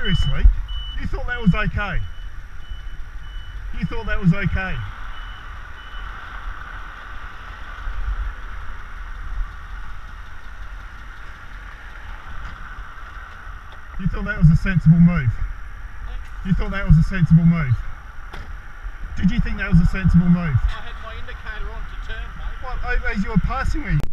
Seriously? You thought that was okay? You thought that was okay? You thought that was a sensible move? You thought that was a sensible move? Did you think that was a sensible move? I had my indicator on to turn, mate. What, as you were passing me?